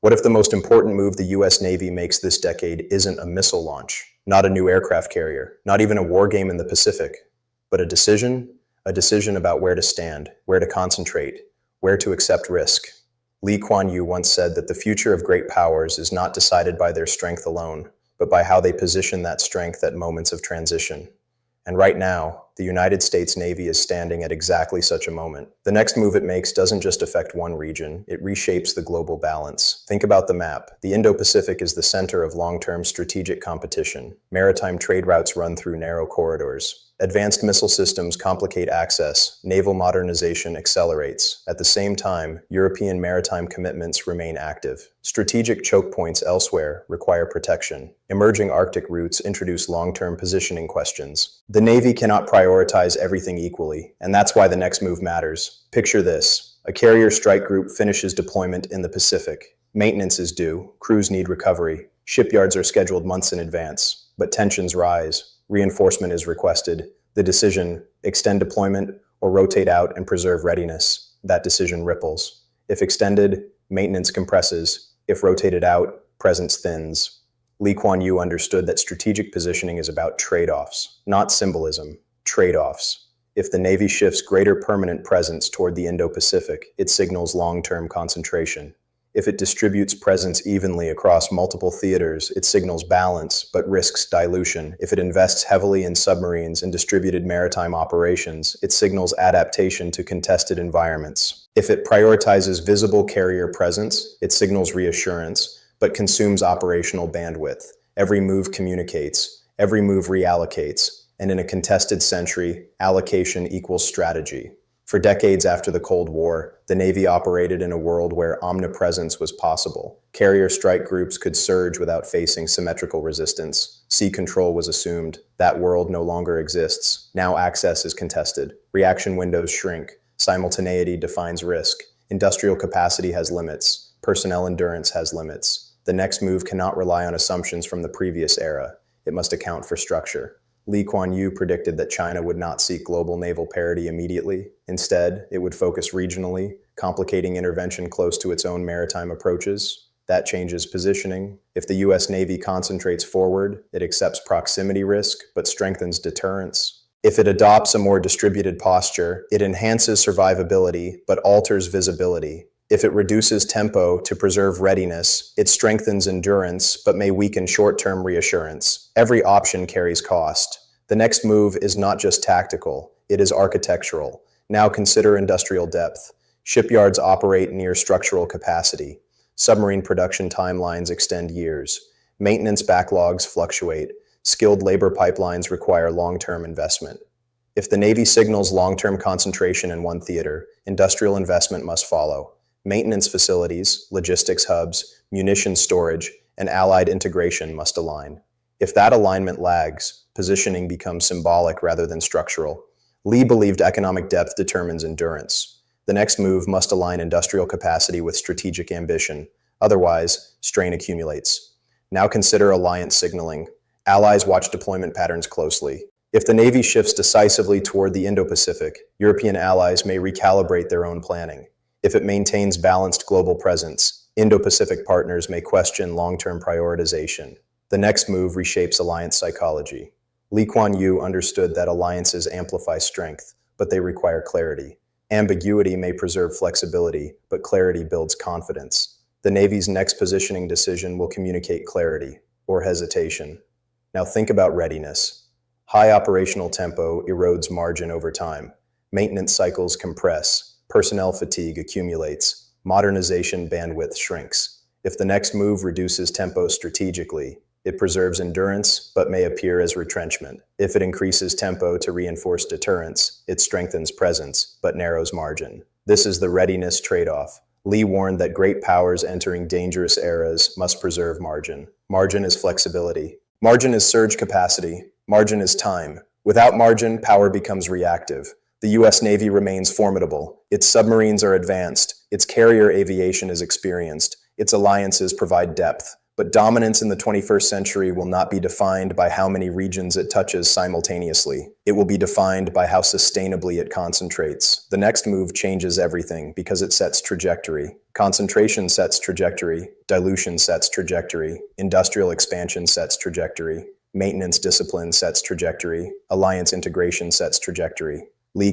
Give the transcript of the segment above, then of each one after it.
What if the most important move the US Navy makes this decade isn't a missile launch, not a new aircraft carrier, not even a war game in the Pacific, but a decision? A decision about where to stand, where to concentrate, where to accept risk. Kuan once said that the future of great powers is not decided by their strength alone, but by how they position that strength at moments of transition. And right now, the United States Navy is standing at exactly such a moment. The next move it makes doesn't just affect one region, it reshapes the global balance. Think about the map. The Indo-Pacific is the center of long-term strategic competition. Maritime trade routes run through narrow corridors. Advanced missile systems complicate access, naval modernization accelerates. At the same time, European maritime commitments remain active. Strategic choke points elsewhere require protection. Emerging Arctic routes introduce long-term positioning questions. The Navy cannot prioritize everything equally, and that's why the next move matters. Picture this. A carrier strike group finishes deployment in the Pacific. Maintenance is due, crews need recovery, shipyards are scheduled months in advance, but tensions rise. Reinforcement is requested. The decision, extend deployment or rotate out and preserve readiness. That decision ripples. If extended, maintenance compresses. If rotated out, presence thins. Kuan understood that strategic positioning is about trade-offs, not symbolism, trade-offs. If the Navy shifts greater permanent presence toward the Indo-Pacific, it signals long-term concentration. If it distributes presence evenly across multiple theaters, it signals balance, but risks dilution. If it invests heavily in submarines and distributed maritime operations, it signals adaptation to contested environments. If it prioritizes visible carrier presence, it signals reassurance, but consumes operational bandwidth. Every move communicates, every move reallocates, and in a contested century, allocation equals strategy. For decades after the Cold War, the Navy operated in a world where omnipresence was possible. Carrier strike groups could surge without facing symmetrical resistance. Sea control was assumed. That world no longer exists. Now access is contested. Reaction windows shrink. Simultaneity defines risk. Industrial capacity has limits. Personnel endurance has limits. The next move cannot rely on assumptions from the previous era. It must account for structure. Kuan predicted that China would not seek global naval parity immediately. Instead, it would focus regionally, complicating intervention close to its own maritime approaches. That changes positioning. If the US Navy concentrates forward, it accepts proximity risk, but strengthens deterrence. If it adopts a more distributed posture, it enhances survivability, but alters visibility. If it reduces tempo to preserve readiness, it strengthens endurance, but may weaken short-term reassurance. Every option carries cost. The next move is not just tactical, it is architectural. Now consider industrial depth. Shipyards operate near structural capacity. Submarine production timelines extend years. Maintenance backlogs fluctuate. Skilled labor pipelines require long-term investment. If the Navy signals long-term concentration in one theater, industrial investment must follow. Maintenance facilities, logistics hubs, munitions storage, and allied integration must align. If that alignment lags, positioning becomes symbolic rather than structural. Lee believed economic depth determines endurance. The next move must align industrial capacity with strategic ambition. Otherwise, strain accumulates. Now consider alliance signaling. Allies watch deployment patterns closely. If the Navy shifts decisively toward the Indo-Pacific, European allies may recalibrate their own planning. If it maintains balanced global presence, Indo-Pacific partners may question long-term prioritization. The next move reshapes alliance psychology. Kuan understood that alliances amplify strength, but they require clarity. Ambiguity may preserve flexibility, but clarity builds confidence. The Navy's next positioning decision will communicate clarity, or hesitation. Now think about readiness. High operational tempo erodes margin over time. Maintenance cycles compress. Personnel fatigue accumulates. Modernization bandwidth shrinks. If the next move reduces tempo strategically, it preserves endurance, but may appear as retrenchment. If it increases tempo to reinforce deterrence, it strengthens presence, but narrows margin. This is the readiness trade-off. Lee warned that great powers entering dangerous eras must preserve margin. Margin is flexibility. Margin is surge capacity. Margin is time. Without margin, power becomes reactive. The US Navy remains formidable. Its submarines are advanced. Its carrier aviation is experienced. Its alliances provide depth. But dominance in the 21st century will not be defined by how many regions it touches simultaneously. It will be defined by how sustainably it concentrates. The next move changes everything because it sets trajectory. Concentration sets trajectory. Dilution sets trajectory. Industrial expansion sets trajectory. Maintenance discipline sets trajectory. Alliance integration sets trajectory.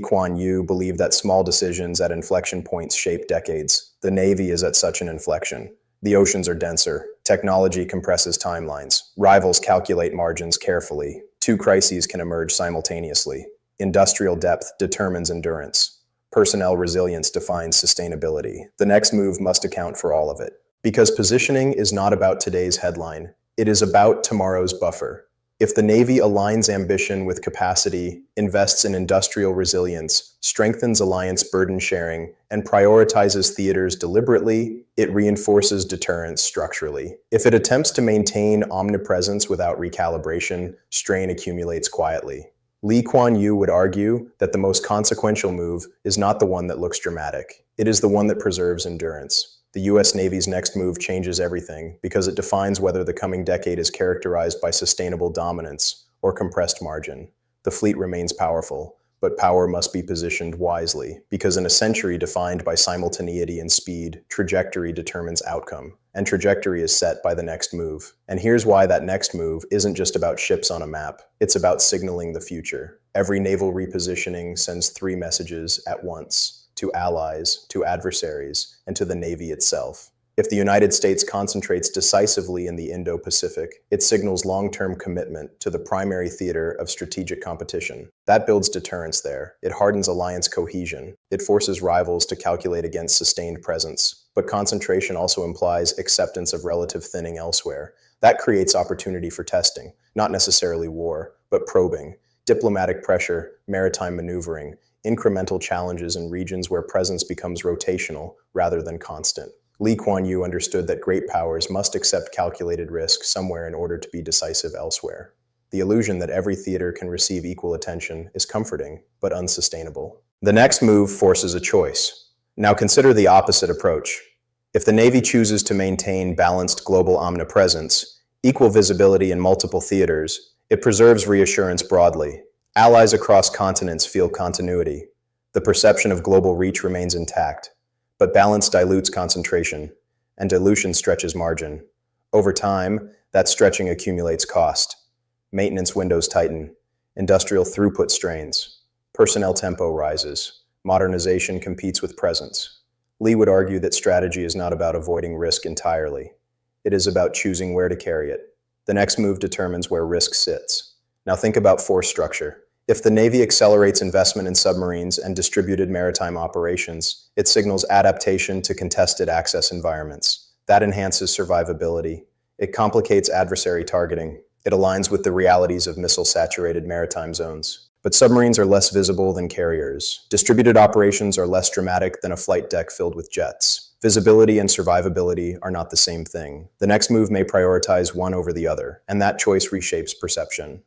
Kuan believed that small decisions at inflection points shape decades. The Navy is at such an inflection. The oceans are denser. Technology compresses timelines. Rivals calculate margins carefully. Two crises can emerge simultaneously. Industrial depth determines endurance. Personnel resilience defines sustainability. The next move must account for all of it. Because positioning is not about today's headline, it is about tomorrow's buffer. If the Navy aligns ambition with capacity, invests in industrial resilience, strengthens alliance burden sharing, and prioritizes theaters deliberately, it reinforces deterrence structurally. If it attempts to maintain omnipresence without recalibration, strain accumulates quietly. Kuan would argue that the most consequential move is not the one that looks dramatic. It is the one that preserves endurance. The U.S. Navy's next move changes everything because it defines whether the coming decade is characterized by sustainable dominance or compressed margin. The fleet remains powerful, but power must be positioned wisely because in a century defined by simultaneity and speed, trajectory determines outcome, and trajectory is set by the next move. And here's why that next move isn't just about ships on a map, it's about signaling the future. Every naval repositioning sends three messages at once. To allies, to adversaries, and to the Navy itself. If the United States concentrates decisively in the Indo-Pacific, it signals long-term commitment to the primary theater of strategic competition. That builds deterrence there. It hardens alliance cohesion. It forces rivals to calculate against sustained presence. But concentration also implies acceptance of relative thinning elsewhere. That creates opportunity for testing, not necessarily war, but probing, diplomatic pressure, maritime maneuvering, incremental challenges in regions where presence becomes rotational rather than constant. Kuan understood that great powers must accept calculated risk somewhere in order to be decisive elsewhere. The illusion that every theater can receive equal attention is comforting, but unsustainable. The next move forces a choice. Now consider the opposite approach. If the Navy chooses to maintain balanced global omnipresence, equal visibility in multiple theaters, it preserves reassurance broadly. Allies across continents feel continuity. The perception of global reach remains intact, but balance dilutes concentration, and dilution stretches margin. Over time, that stretching accumulates cost. Maintenance windows tighten, industrial throughput strains, personnel tempo rises, modernization competes with presence. Lee would argue that strategy is not about avoiding risk entirely. It is about choosing where to carry it. The next move determines where risk sits. Now think about force structure. If the Navy accelerates investment in submarines and distributed maritime operations, it signals adaptation to contested access environments. That enhances survivability. It complicates adversary targeting. It aligns with the realities of missile-saturated maritime zones. But submarines are less visible than carriers. Distributed operations are less dramatic than a flight deck filled with jets. Visibility and survivability are not the same thing. The next move may prioritize one over the other, and that choice reshapes perception.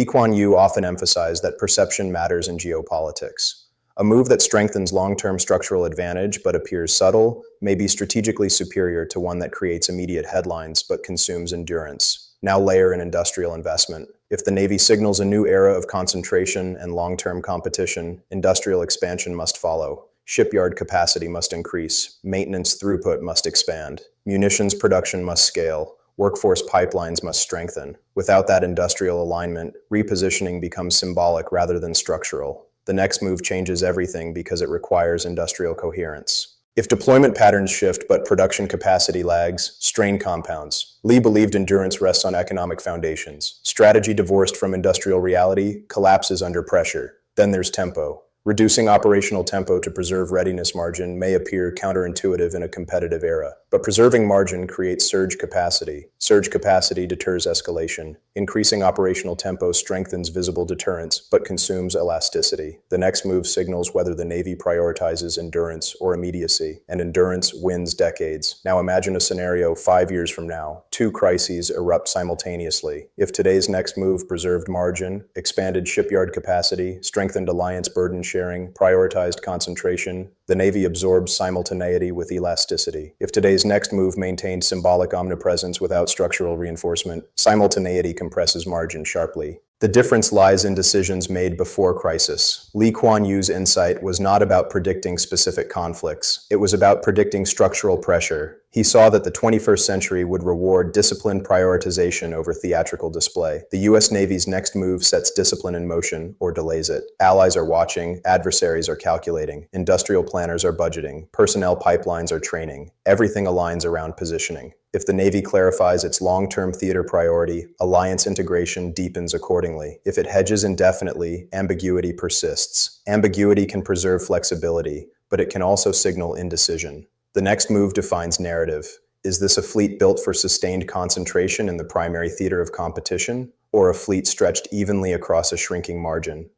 Kuan often emphasized that perception matters in geopolitics. A move that strengthens long-term structural advantage but appears subtle may be strategically superior to one that creates immediate headlines but consumes endurance. Now layer in industrial investment. If the Navy signals a new era of concentration and long-term competition, industrial expansion must follow. Shipyard capacity must increase. Maintenance throughput must expand. Munitions production must scale. Workforce pipelines must strengthen. Without that industrial alignment, repositioning becomes symbolic rather than structural. The next move changes everything because it requires industrial coherence. If deployment patterns shift but production capacity lags, strain compounds. Lee believed endurance rests on economic foundations. Strategy divorced from industrial reality collapses under pressure. Then there's tempo. Reducing operational tempo to preserve readiness margin may appear counterintuitive in a competitive era, but preserving margin creates surge capacity. Surge capacity deters escalation. Increasing operational tempo strengthens visible deterrence, but consumes elasticity. The next move signals whether the Navy prioritizes endurance or immediacy, and endurance wins decades. Now imagine a scenario 5 years from now. Two crises erupt simultaneously. If today's next move preserved margin, expanded shipyard capacity, strengthened alliance burden sharing, sharing, prioritized concentration, the Navy absorbs simultaneity with elasticity. If today's next move maintained symbolic omnipresence without structural reinforcement, simultaneity compresses margin sharply. The difference lies in decisions made before crisis. Kuan Yew's insight was not about predicting specific conflicts. It was about predicting structural pressure. He saw that the 21st century would reward disciplined prioritization over theatrical display. The U.S. Navy's next move sets discipline in motion or delays it. Allies are watching, adversaries are calculating, industrial planners are budgeting, personnel pipelines are training. Everything aligns around positioning. If the Navy clarifies its long-term theater priority, alliance integration deepens accordingly. If it hedges indefinitely, ambiguity persists. Ambiguity can preserve flexibility, but it can also signal indecision. The next move defines narrative. Is this a fleet built for sustained concentration in the primary theater of competition, or a fleet stretched evenly across a shrinking margin?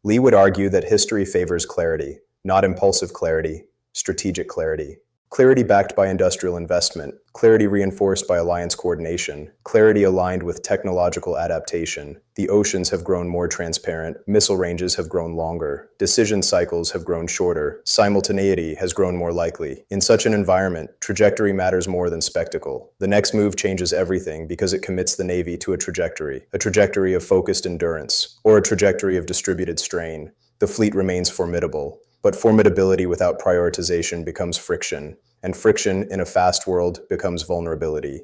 Lee would argue that history favors clarity, not impulsive clarity, strategic clarity. Clarity backed by industrial investment, clarity reinforced by alliance coordination, clarity aligned with technological adaptation. The oceans have grown more transparent, missile ranges have grown longer, decision cycles have grown shorter, simultaneity has grown more likely. In such an environment, trajectory matters more than spectacle. The next move changes everything because it commits the Navy to a trajectory of focused endurance, or a trajectory of distributed strain. The fleet remains formidable, but formidability without prioritization becomes friction, and friction in a fast world becomes vulnerability.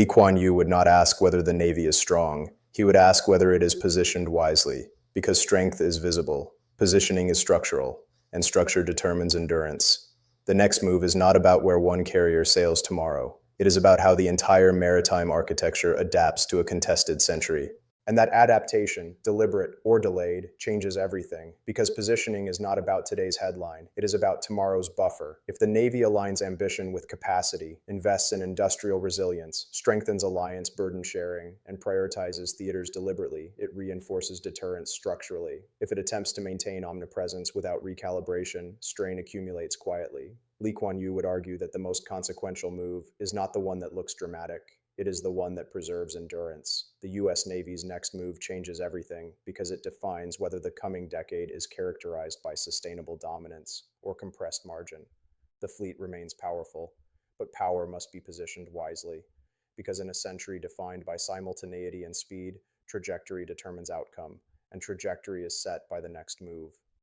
Kuan Yew would not ask whether the Navy is strong. He would ask whether it is positioned wisely, because strength is visible, positioning is structural, and structure determines endurance. The next move is not about where one carrier sails tomorrow. It is about how the entire maritime architecture adapts to a contested century. And that adaptation, deliberate or delayed, changes everything, because positioning is not about today's headline. It is about tomorrow's buffer. If the Navy aligns ambition with capacity, invests in industrial resilience, strengthens alliance burden sharing, and prioritizes theaters deliberately, it reinforces deterrence structurally. If it attempts to maintain omnipresence without recalibration, strain accumulates quietly. Kuan Yew would argue that the most consequential move is not the one that looks dramatic. It is the one that preserves endurance. The U.S. Navy's next move changes everything because it defines whether the coming decade is characterized by sustainable dominance or compressed margin. The fleet remains powerful, but power must be positioned wisely, because in a century defined by simultaneity and speed, trajectory determines outcome, and trajectory is set by the next move.